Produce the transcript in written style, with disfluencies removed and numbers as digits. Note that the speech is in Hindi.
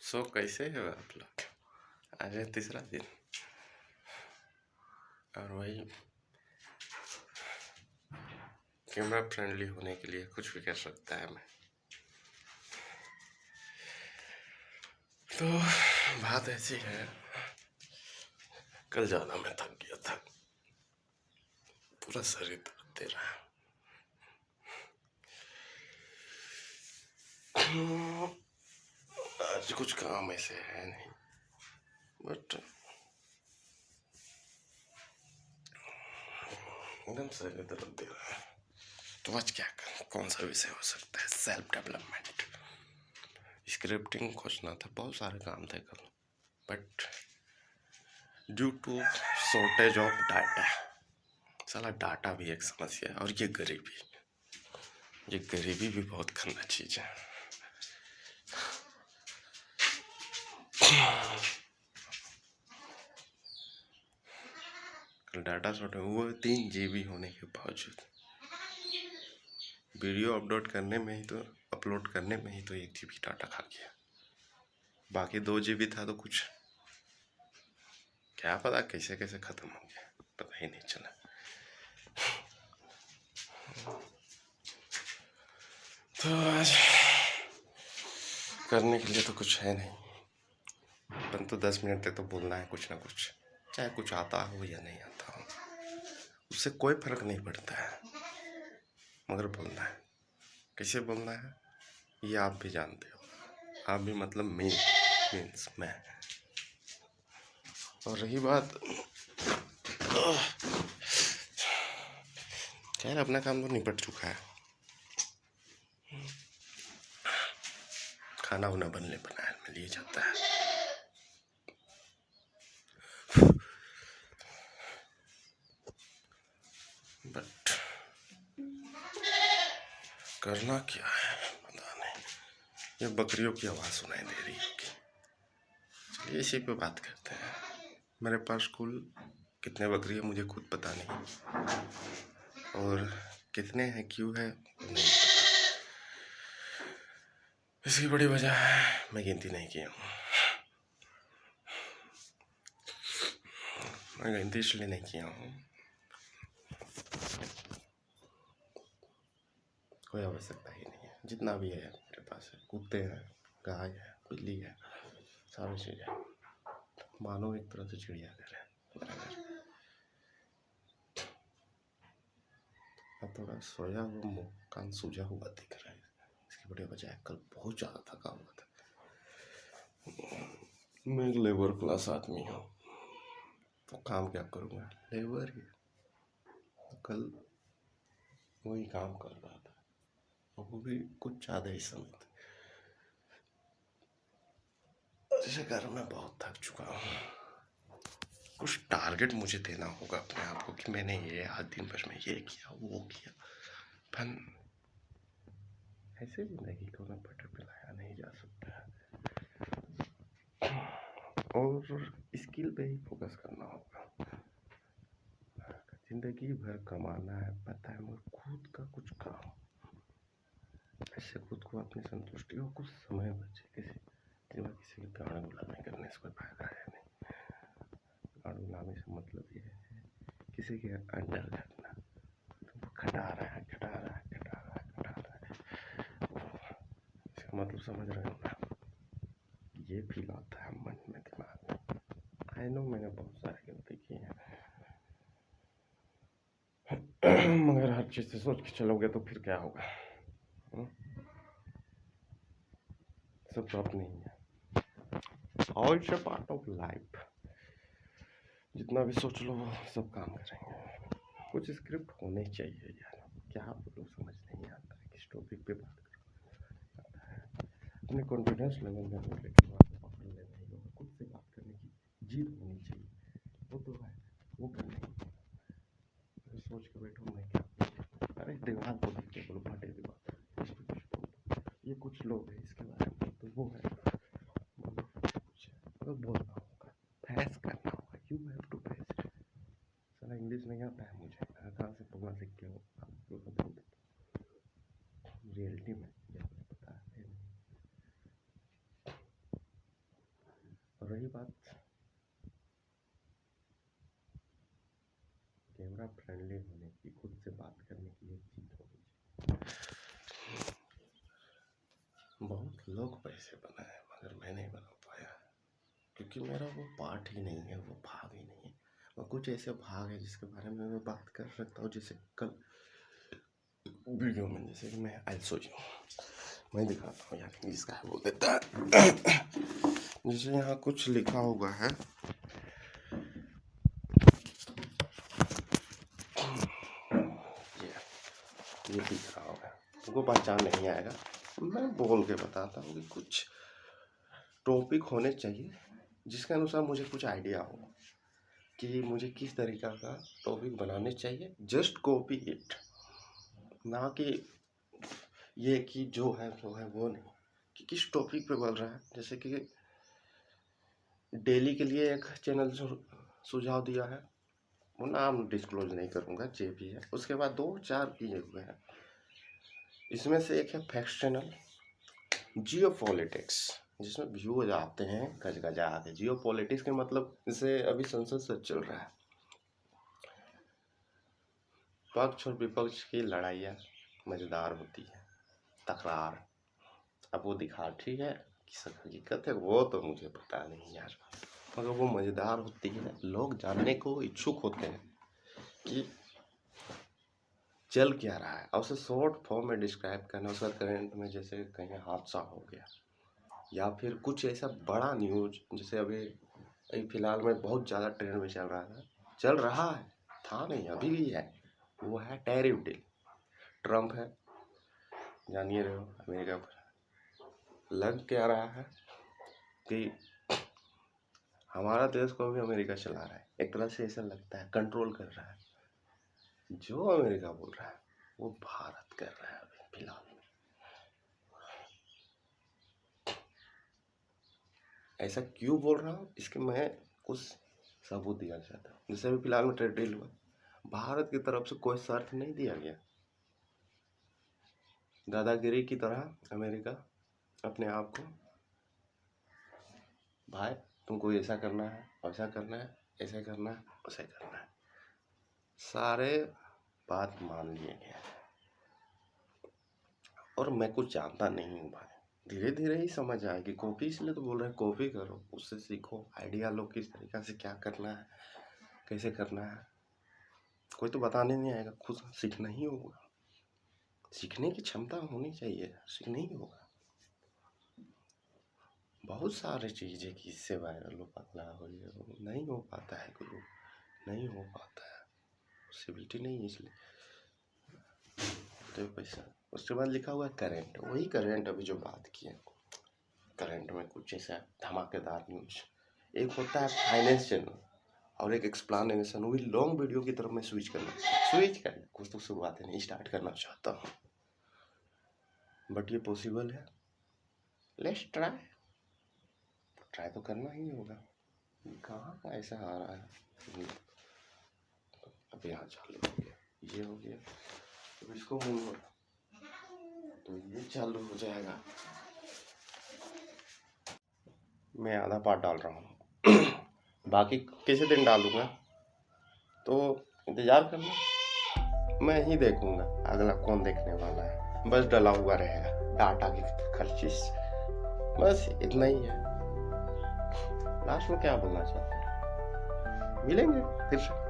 सो कैसे हो आप लोग? आज है तीसरा दिन और वही कैमरा फ्रेंडली होने के लिए कुछ भी कर सकता है मैं। तो बात ऐसी है, कल ज़्यादा मैं थक गया था, पूरा शरीर दर्द दे रहा है। आज कुछ काम ऐसे है नहीं, बट एकदम शरीर दर्द दे रहा है। तो आज क्या करें, कौन सा विषय हो सकता है? सेल्फ डेवलपमेंट, स्क्रिप्टिंग खोजना था, बहुत सारे काम थे कल, but due to shortage of data, साला डाटा भी एक समस्या है। और ये गरीबी भी बहुत खन्ना चीज है। कल डाटा शॉर्टेज हुआ, 3 GB होने के बावजूद वीडियो अपलोड करने में ही तो 1 GB डाटा खा गया। बाकी 2 GB था तो कुछ क्या पता कैसे कैसे खत्म हो गया, पता ही नहीं चला। तो आज करने के लिए तो कुछ है नहीं, परंतु 10 मिनट तक तो बोलना है कुछ ना कुछ, चाहे कुछ आता हो या नहीं आता हो, उससे कोई फर्क नहीं पड़ता है, मगर बोलना है। कैसे बोलना है ये आप भी जानते हो, आप भी मतलब मीन्स मैं। और रही बात, खैर अपना काम तो निपट चुका है, खाना वाना बनाने में लिए जाता है। बट करना क्या है पता नहीं। ये बकरियों की आवाज़ सुनाई दे रही होगी, चलिए इसी पे बात करते हैं। मेरे पास कुल कितने बकरी है मुझे खुद पता नहीं, और कितने हैं क्यों है नहीं पता। इसकी बड़ी वजह है मैं गिनती नहीं किया हूँ। मैं गिनती इसलिए नहीं किया हूँ, कोई आवश्यकता ही नहीं है। जितना भी है मेरे पास है, कुत्ते हैं, गाय है, बिल्ली है, सारी चीज़ें, मानो एक तरह से चिड़ियाघर है मेरा घर। अब थोड़ा सोया हुआ, मुँह कान सूजा हुआ दिख रहा है, इसकी बड़ी वजह है कल बहुत ज़्यादा थका हुआ था। मैं लेबर क्लास आदमी हूँ, तो काम क्या करूँगा, लेबर ही। कल वही काम कर रहा था, और वो भी कुछ ज़्यादा ही समय था, जिसके कारण मैं बहुत थक चुका हूँ। कुछ टारगेट मुझे देना होगा अपने आप को कि मैंने ये आज दिन भर में ये किया वो किया, पर ऐसे जिंदगी को ना पटक पे लाया नहीं जा सकता है, और स्किल पे ही फोकस करना होगा। जिंदगी भर कमाना है पता है, मगर खुद का कुछ काम, ऐसे खुद को अपनी संतुष्टि हो, कुछ समय बचे किसी के गाड़ी गुलामी करने से कोई फायदा है नहीं। गाड़ी गुलामी से मतलब ये है किसी के अंडर करना, तो खटा रहा है, इसका मतलब समझ रहे हो ना। ये फील आता है मन में, दिमाग में। आई नो मैंने बहुत सारी गलती की है, मगर हर चीज़ से सोच के चलोगे तो फिर क्या होगा? सब तो अपने ही है, all it's a part of life. जितना भी सोच लो वो सब काम करेंगे। कुछ स्क्रिप्ट होने चाहिए यार, क्या बोलो समझ नहीं आता है किस टॉपिक पे बात करो। अपने कॉन्फिडेंस लेवल में लेकिन बात पकड़ ले नहीं होगा, खुद से बात करने की जीत होनी चाहिए, वो तो है, वो करने की सोच के बैठो मैं क्या, अरे दीवार को देख के बोलो फटे दीवार, ये कुछ लोग हैं इसके बारे में, तो वो है बोलो कुछ है, तो बोलना होगा, फेस करना होगा, यू हैव टू फेस। साला इंग्लिश नहीं आता है मुझे, कहाँ से बोलना सीख के हो आप लोग बोल देते रियलिटी में पता है नहीं। रही बात कैमरा फ्रेंडली होने की, खुद से बात करने की एक चीज होनी चाहिए। बहुत लोग पैसे बनाए मगर मैं नहीं बना पाया, क्योंकि मेरा वो पार्ट ही नहीं है, वो भाग ही नहीं है। और कुछ ऐसे भाग है जिसके बारे में मैं बात कर सकता हूँ, जैसे कल वीडियो में, जैसे कि मैं आई सो मैं दिखाता हूँ यार, इंग्लिश का है बोल देता है। जैसे यहाँ कुछ लिखा हुआ है, ये दिख रहा होगा, तुमको पहचान नहीं आएगा, मैं बोल के बताता हूँ कि कुछ टॉपिक होने चाहिए जिसके अनुसार मुझे कुछ आइडिया हो कि मुझे किस तरीका का टॉपिक बनाने चाहिए। जस्ट कॉपी इट, ना कि ये कि जो है वो नहीं, कि किस टॉपिक पे बोल रहा है। जैसे कि डेली के लिए एक चैनल सुझाव दिया है, वो नाम डिस्क्लोज नहीं करूँगा, जे भी है। उसके बाद 2-4 किए हुए हैं, इसमें से एक है फैक्ट चैनल, जियो पॉलिटिक्स, जिसमें व्यूज आते हैं गज गजा आते। जियो पॉलिटिक्स के मतलब, जैसे अभी संसद से चल रहा है, पक्ष और विपक्ष की लड़ाइयाँ मजेदार होती है, तकरार। अब वो दिखा ठीक है कि सब हकीकत है, वो तो मुझे पता नहीं यार, मगर वो मजेदार होती है। लोग जानने को इच्छुक होते हैं कि चल क्या रहा है, और उसे शॉर्ट फॉर्म में डिस्क्राइब करना। उसका करंट में जैसे कहीं हादसा हो गया, या फिर कुछ ऐसा बड़ा न्यूज, जैसे अभी फिलहाल में बहुत ज़्यादा ट्रेंड में चल रहा है, था नहीं अभी भी है, वो है टैरिफ डील। ट्रम्प है, जानिए रहे हो, अमेरिका पर लग क्या रहा है कि हमारा देश को भी अमेरिका चला रहा है, एक तरह से ऐसा लगता है कंट्रोल कर रहा है। जो अमेरिका बोल रहा है वो भारत कर रहा है अभी फिलहाल में। ऐसा क्यों बोल रहा हूँ, इसके मैं कुछ सबूत दिया चाहता हूँ। जैसे अभी फिलहाल में ट्रेड डील हुआ, भारत की तरफ से कोई शर्त नहीं दिया गया। दादागिरी की तरह अमेरिका अपने आप को, भाई तुमको ऐसा करना है, वैसा करना है, ऐसा करना है, वैसा करना है, सारे बात मान लिए गए। और मैं कुछ जानता नहीं हूँ भाई, धीरे धीरे ही समझ आएगी। कॉपी इसलिए तो बोल रहे हैं, कॉपी करो, उससे सीखो, आइडिया लो किस तरीका से क्या करना है, कैसे करना है। कोई तो बताने नहीं आएगा, खुद सीखना ही होगा। सीखने की क्षमता होनी चाहिए, सीखना ही होगा। बहुत सारी चीज़ें कि इससे वायरल हो, पतला हो, ये हो, नहीं हो पाता है, गुरु नहीं हो पाता है, पॉसिबिलिटी नहीं है, इसलिए तो पैसा। उसके बाद लिखा हुआ है करंट, वही करंट अभी जो बात की है, करंट में कुछ ऐसा धमाकेदार न्यूज। एक होता है फाइनेंस चैनल और एक एक्सप्लेनेशन, वही लॉन्ग वीडियो की तरफ मैं स्विच करना कुछ तो शुरुआत नहीं स्टार्ट करना चाहता हूँ, बट ये पॉसिबल है। लेट्स ट्राई तो करना ही होगा। कहाँ का ऐसा आ रहा है, अब यहाँ चालू हो गया, ये हो गया, तो इसको मोड़ तो ये चालू हो जाएगा। मैं आधा पार्ट डाल रहा हूँ, बाकी किसी दिन डालूंगा, तो इंतज़ार करना, मैं ही देखूंगा, अगला कौन देखने वाला है। बस डला हुआ रहेगा डाटा की खर्चिश, बस इतना ही है। लास्ट में क्या बोलना चाहते हैं, मिलेंगे फिर से।